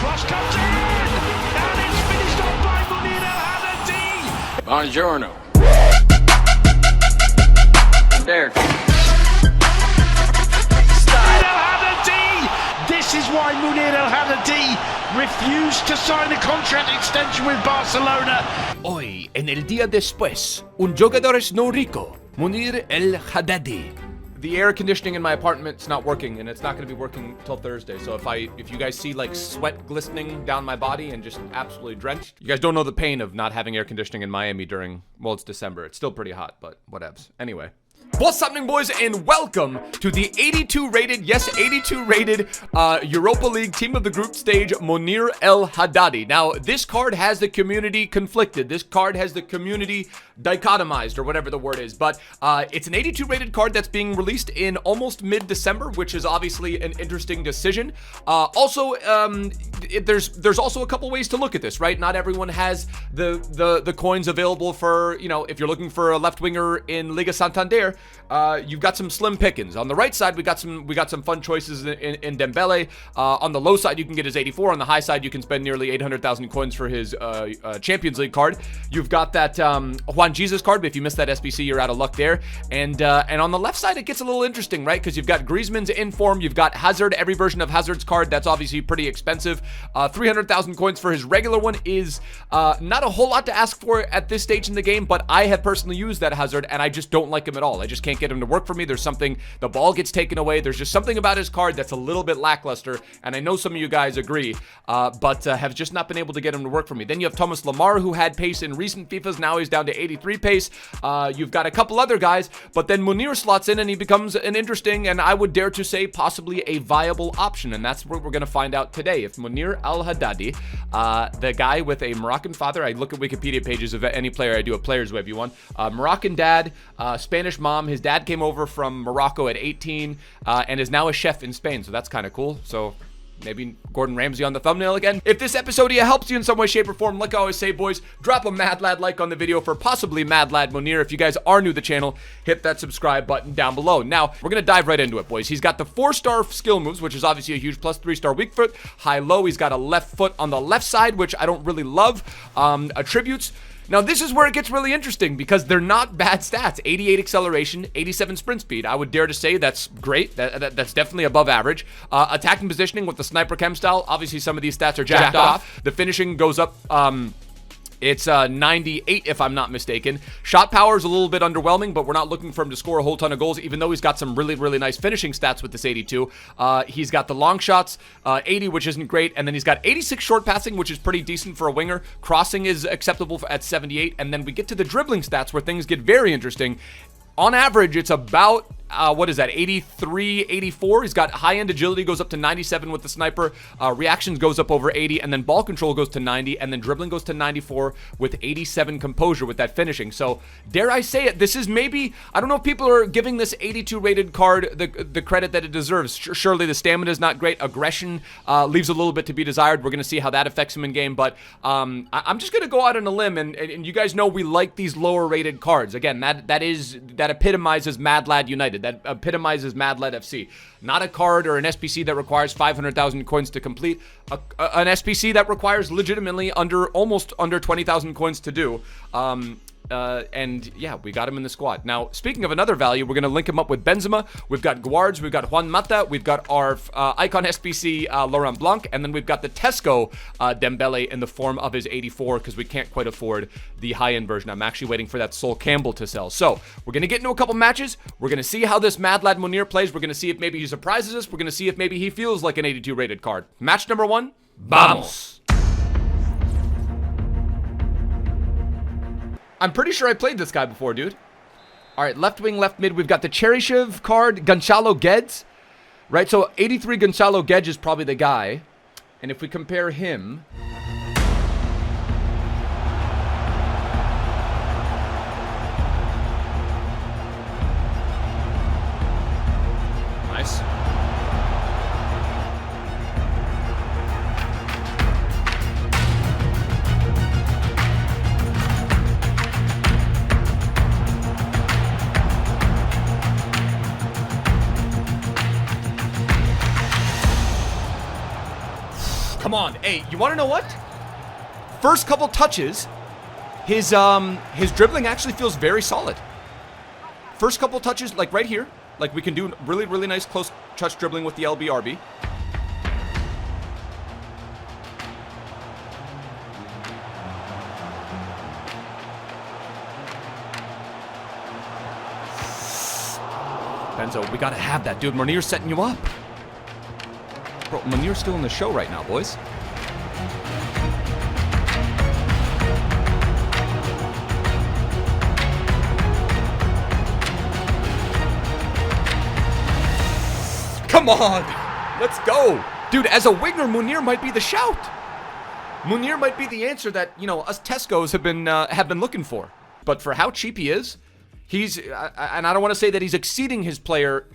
cross comes in, and it's finished off by Munir El Haddadi. Buongiorno. There. This is why Munir El Haddadi refused to sign a contract extension with Barcelona. Hoy, en el día después, un jugador es no rico, Munir El Haddadi. The air conditioning in my apartment's not working, and it's not going to be working till Thursday. So if you guys see like sweat glistening down my body and just absolutely drenched, you guys don't know the pain of not having air conditioning in Miami during, well, it's December. It's still pretty hot, but whatevs. Anyway. What's happening, boys, and welcome to the 82 rated, yes, 82 rated Europa League Team of the Group stage, Munir El Haddadi. Now, this card has the community conflicted. This card has the community dichotomized, or whatever the word is. But it's an 82 rated card that's being released in almost mid-December, which is obviously an interesting decision. There's also a couple ways to look at this, right? Not everyone has the coins available for, you know, if you're looking for a left winger in Liga Santander. You've got some slim pickings. On the right side, we got some fun choices in Dembele. On the low side, you can get his 84. On the high side, you can spend nearly 800,000 coins for his Champions League card. You've got that Juan Jesus card, but if you missed that SBC, you're out of luck there. And on the left side, it gets a little interesting, right? Because you've got Griezmann's in form. You've got Hazard. Every version of Hazard's card, that's obviously pretty expensive. 300,000 coins for his regular one is not a whole lot to ask for at this stage in the game, but I have personally used that Hazard, and I just don't like him at all. I just can't get him to work for me. There's something, the ball gets taken away. There's just something about his card that's a little bit lackluster, and I know some of you guys agree, but have just not been able to get him to work for me. Then you have Thomas Lemar, who had pace in recent FIFAs. Now he's down to 83 pace. You've got a couple other guys, but then Munir slots in, and he becomes an interesting, and I would dare to say possibly a viable option, and that's what we're going to find out today. If Munir El Haddadi, the guy with a Moroccan father, I look at Wikipedia pages of any player, I do a Players Web, you want, Moroccan dad, Spanish mom. His dad came over from Morocco at 18 and is now a chef in Spain, so that's kind of cool. So maybe Gordon Ramsay on the thumbnail again. If this episode here helps you in some way, shape, or form, like I always say, boys, drop a Mad Lad like on the video for possibly Mad Lad Munir. If you guys are new to the channel, hit that subscribe button down below. Now, we're going to dive right into it, boys. He's got the 4-star skill moves, which is obviously a huge plus, 3-star weak foot, high-low. He's got a left foot on the left side, which I don't really love. Attributes. Now, this is where it gets really interesting because they're not bad stats. 88 acceleration, 87 sprint speed. I would dare to say that's great. That's definitely above average. Attacking positioning with the sniper chem style. Obviously, some of these stats are jacked off. The finishing goes up. It's 98, if I'm not mistaken. Shot power is a little bit underwhelming, but we're not looking for him to score a whole ton of goals, even though he's got some really, really nice finishing stats with this 82. He's got the long shots, 80, which isn't great, and then he's got 86 short passing, which is pretty decent for a winger. Crossing is acceptable at 78, and then we get to the dribbling stats where things get very interesting. On average, it's about, 83, 84. He's got high-end agility, goes up to 97 with the sniper. Reactions goes up over 80, and then ball control goes to 90, and then dribbling goes to 94 with 87 composure with that finishing. So, dare I say it, this is maybe, I don't know if people are giving this 82 rated card the credit that it deserves. Surely the stamina is not great. Aggression leaves a little bit to be desired. We're going to see how that affects him in game, but I'm just going to go out on a limb, and you guys know we like these lower rated cards. Again, that epitomizes Mad Lad United. That epitomizes Mad Lad FC. Not a card or an SPC that requires 500,000 coins to complete. An SPC that requires legitimately almost under 20,000 coins to do. And yeah, we got him in the squad. Now, speaking of another value, we're going to link him up with Benzema. We've got Guards, we've got Juan Mata, we've got our Icon SPC Laurent Blanc, and then we've got the Tesco Dembele in the form of his 84 because we can't quite afford the high-end version. I'm actually waiting for that Sol Campbell to sell. So, we're going to get into a couple matches. We're going to see how this Mad Lad Munir plays. We're going to see if maybe he surprises us. We're going to see if maybe he feels like an 82 rated card. Match number 1, vamos! I'm pretty sure I played this guy before, dude. All right, left wing, left mid. We've got the Cheryshev card, Gonçalo Guedes. Right, so 83 Gonçalo Guedes is probably the guy. And if we compare him... Nice. Come on. on. Hey, you want to know what? First couple touches, his dribbling actually feels very solid. First couple touches, like right here, like we can do really, really nice close touch dribbling with the LBRB. Benzo, we gotta have that, dude. Munir's setting you up. Bro, Munir's still in the show right now, boys. Come on! Let's go! Dude, as a winger, Munir might be the shout. Munir might be the answer that, you know, us Tesco's have been looking for. But for how cheap he is, he's, and I don't want to say that he's exceeding his player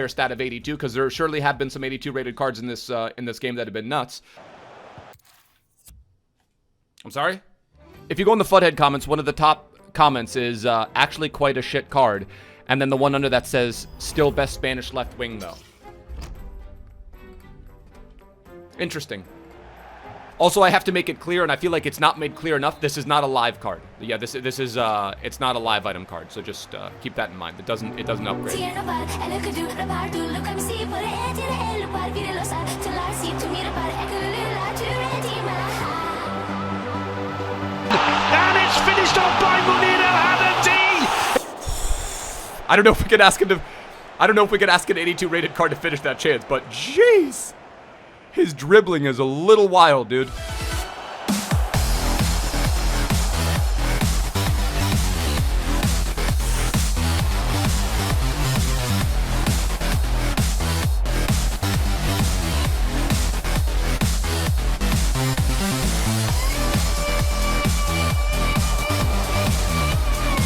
stat of 82, because there surely have been some 82 rated cards in this game that have been nuts. I'm sorry? If you go in the Futhead comments, one of the top comments is actually quite a shit card, and then the one under that says still best Spanish left wing though. Interesting. Also, I have to make it clear, and I feel like it's not made clear enough, this is not a live card. Yeah, this is it's not a live item card, so just keep that in mind. It doesn't upgrade. And it's finished off by Munir El Haddadi. I don't know if we could ask him to, I don't know if we could ask an 82 rated card to finish that chance, but jeez. His dribbling is a little wild, dude. Come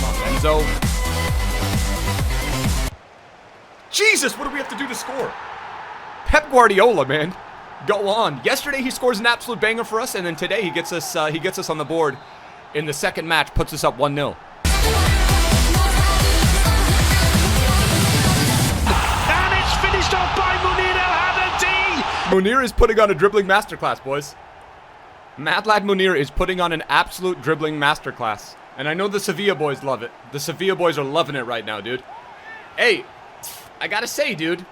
on, Benzo. Jesus, what do we have to do to score? Pep Guardiola, man. Go on. Yesterday he scores an absolute banger for us, and then today he gets us on the board in the second match, puts us up 1-0. And it's finished off by Munir El Haddadi. Munir is putting on a dribbling masterclass, boys. Mad Lad Munir is putting on an absolute dribbling masterclass. And I know the Sevilla boys love it. The Sevilla boys are loving it right now, dude. Hey, I gotta say, dude,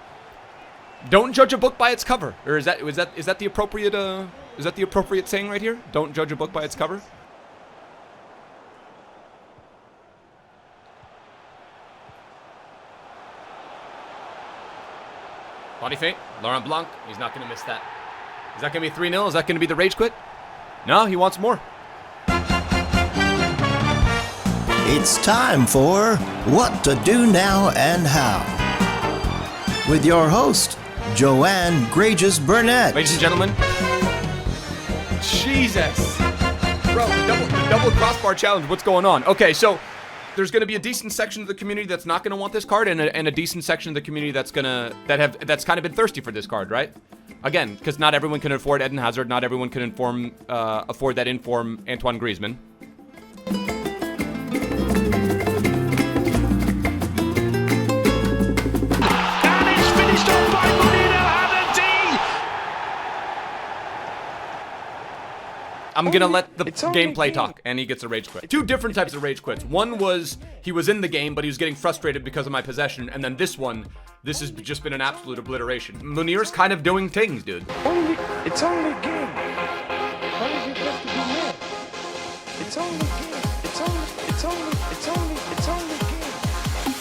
don't judge a book by its cover. Or is that the appropriate saying right here? Don't judge a book by its cover. Body feint. Laurent Blanc. He's not going to miss that. Is that going to be 3-0? Is that going to be the rage quit? No, he wants more. It's time for What to Do Now and How, with your host, Joanne Grages Burnett. Ladies and gentlemen. Jesus. Bro, the double crossbar challenge. What's going on? Okay, so there's going to be a decent section of the community that's not going to want this card, and a decent section of the community that's kind of been thirsty for this card, right? Again, because not everyone can afford Eden Hazard, not everyone can afford that inform Antoine Griezmann. I'm gonna let the gameplay talk, and he gets a rage quit. Two different types of rage quits. One was he was in the game, but he was getting frustrated because of my possession, and then this has just been an absolute obliteration. Munir's kind of doing things, dude. It's only a game. Why do you have to be mad? It's only a game. It's only a game. Why do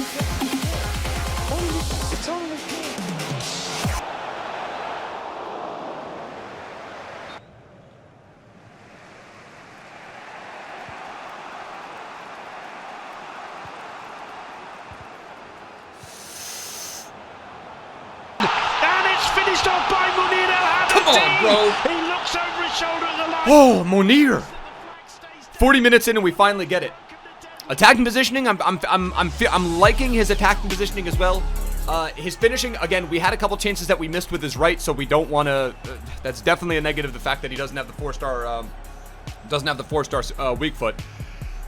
you have to be mad? It's only a game. Off by Munir El Haddadi. Come on, bro. He looks over his shoulder at the line. Oh, Munir. 40 minutes in and we finally get it. Attacking positioning, I'm liking his attacking positioning as well. His finishing, again, we had a couple chances that we missed with his right, so we don't want to. That's definitely a negative. The fact that he doesn't have the four-star weak foot,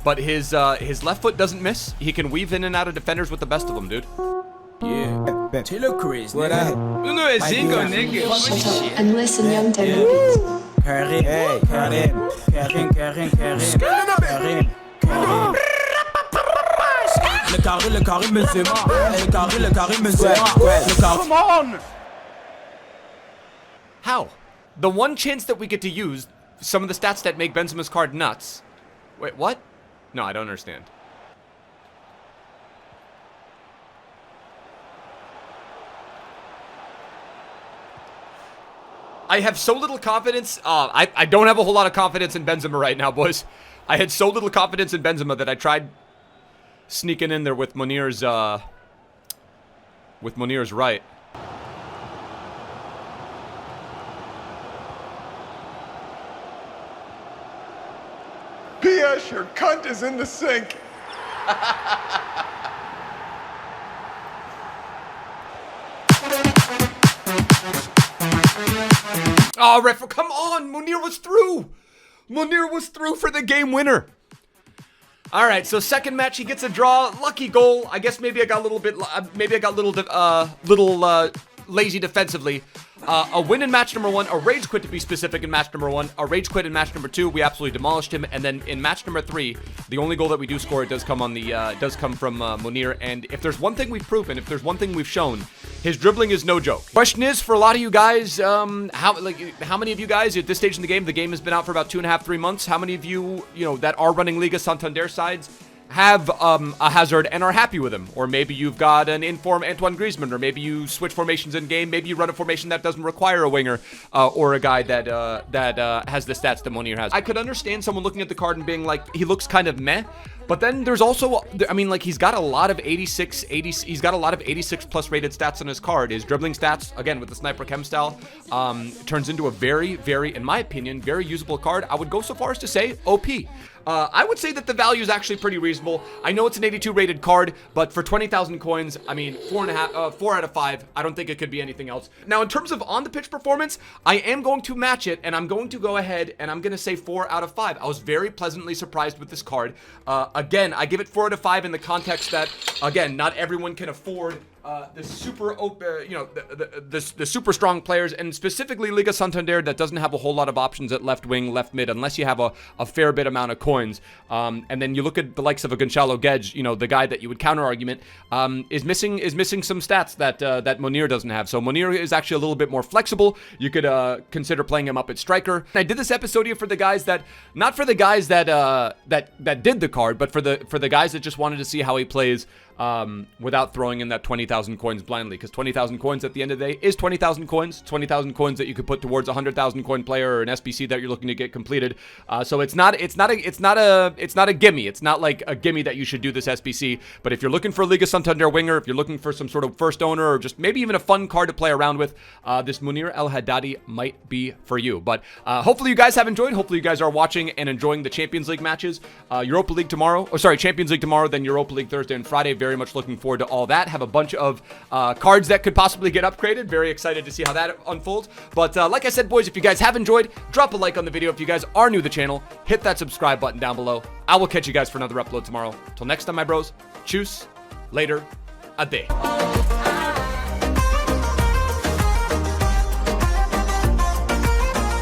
but his left foot doesn't miss. He can weave in and out of defenders with the best of them, dude. Yeah. Taylor Chris, nigga. You know it's Zingo, nigga. Shut up and listen, young Taylor Beats. Karim, Le Karim Benzema. Le Karim Benzema. Come on! How? The one chance that we get to use some of the stats that make Benzema's card nuts. Wait, what? No, I don't understand. I have so little confidence. I don't have a whole lot of confidence in Benzema right now, boys. I had so little confidence in Benzema that I tried sneaking in there with Munir's right. P.S. Your cunt is in the sink. Oh, ref, come on. Munir was through. Munir was through for the game winner. All right, so second match, he gets a draw. Lucky goal. I guess maybe I got a little bit, lazy defensively. A win in match number 1, a rage quit to be specific in match number 1, a rage quit in match number 2. We absolutely demolished him, and then in match number 3, the only goal that we do score does come on the from Munir. And if there's one thing we've proven, if there's one thing we've shown, his dribbling is no joke. Question is, for a lot of you guys, how many of you guys at this stage in the game has been out for about 2.5, 3 months. How many of you, that are running Liga Santander sides have a Hazard and are happy with him? Or maybe you've got an in-form Antoine Griezmann, or maybe you switch formations in game, maybe you run a formation that doesn't require a winger, or a guy that has the stats that Munir has. I could understand someone looking at the card and being like, he looks kind of meh. But then there's also, I mean, like, he's got a lot of 86 plus rated stats on his card. His dribbling stats, again, with the sniper chem style, turns into a very, very, in my opinion, very usable card. I would go so far as to say OP. I would say that the value is actually pretty reasonable. I know it's an 82 rated card, but for 20,000 coins, I mean, 4 out of 5. I don't think it could be anything else. Now, in terms of on the pitch performance, I am going to match it, and I'm going to go ahead and I'm going to say 4 out of 5. I was very pleasantly surprised with this card. Again, I give it 4 out of 5 in the context that, again, not everyone can afford the super the super strong players, and specifically Liga Santander that doesn't have a whole lot of options at left wing, left mid, unless you have a fair bit amount of coins. And then you look at the likes of a Gonçalo Guedes, the guy that you would counter argument, is missing some stats that Munir doesn't have. So Munir is actually a little bit more flexible. You could consider playing him up at striker. I did this episode here for the guys that, not for the guys that did the card, but for the guys that just wanted to see how he plays without throwing in that 20,000 coins blindly, because 20,000 coins at the end of the day is 20,000 coins. 20,000 coins that you could put towards a 100,000 coin player or an SBC that you're looking to get completed. So it's not a gimme. It's not like a gimme that you should do this SBC. But if you're looking for a Liga Santander winger, if you're looking for some sort of first owner, or just maybe even a fun card to play around with, this Munir El Haddadi might be for you. But hopefully you guys have enjoyed. Hopefully you guys are watching and enjoying the Champions League matches. Champions League tomorrow, then Europa League Thursday and Friday. Very much looking forward to all that. Have a bunch of cards that could possibly get upgraded. Very excited to see how that unfolds. But like I said, boys, if you guys have enjoyed, drop a like on the video. If you guys are new to the channel, hit that subscribe button down below. I will catch you guys for another upload tomorrow. Till next time, my bros. Tschüss. Later. Ade.